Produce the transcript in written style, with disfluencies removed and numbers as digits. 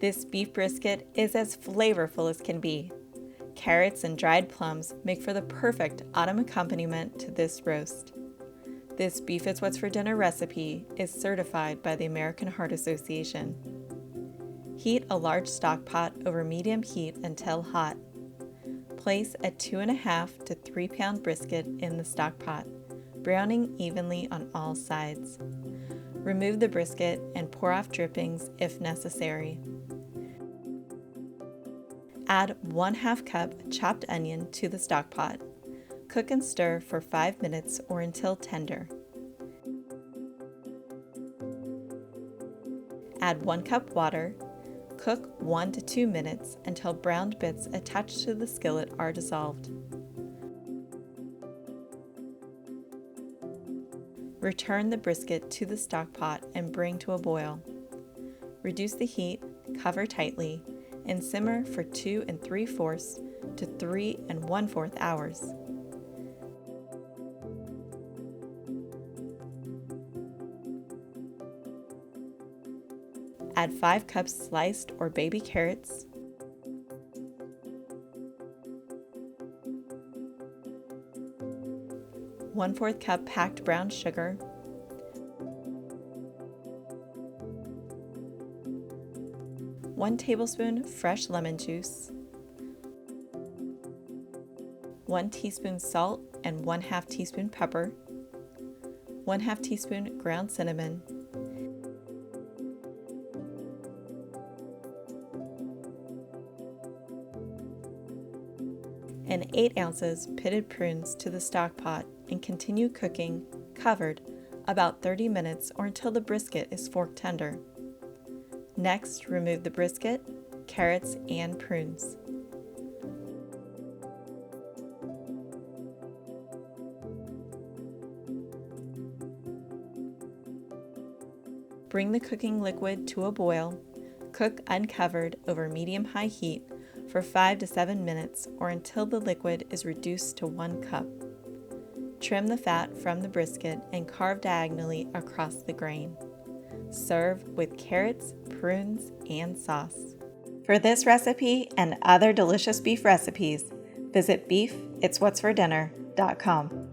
This beef brisket is as flavorful as can be. Carrots and dried plums make for the perfect autumn accompaniment to this roast. This Beef It's What's for Dinner recipe is certified by the American Heart Association. Heat a large stock pot over medium heat until hot. Place a 2.5 to 3 pound brisket in the stock pot, browning evenly on all sides. Remove the brisket and pour off drippings if necessary. Add 1/2 cup chopped onion to the stock pot. Cook and stir for 5 minutes or until tender. Add 1 cup water. Cook 1 to 2 minutes until browned bits attached to the skillet are dissolved. Return the brisket to the stock pot and bring to a boil. Reduce the heat, cover tightly, and simmer for 2 3/4 to 3 1/4 hours. Add 5 cups sliced or baby carrots, one-fourth cup packed brown sugar, 1 tablespoon fresh lemon juice, 1 teaspoon salt and 1/2 teaspoon pepper, 1/2 teaspoon ground cinnamon, and 8 ounces pitted prunes to the stock pot and continue cooking, covered, about 30 minutes or until the brisket is fork tender. Next, remove the brisket, carrots, and prunes. Bring the cooking liquid to a boil. Cook uncovered over medium-high heat for 5 to 7 minutes or until the liquid is reduced to 1 cup. Trim the fat from the brisket and carve diagonally across the grain. Serve with carrots, prunes, and sauce. For this recipe and other delicious beef recipes, visit beefitswhatsfordinner.com.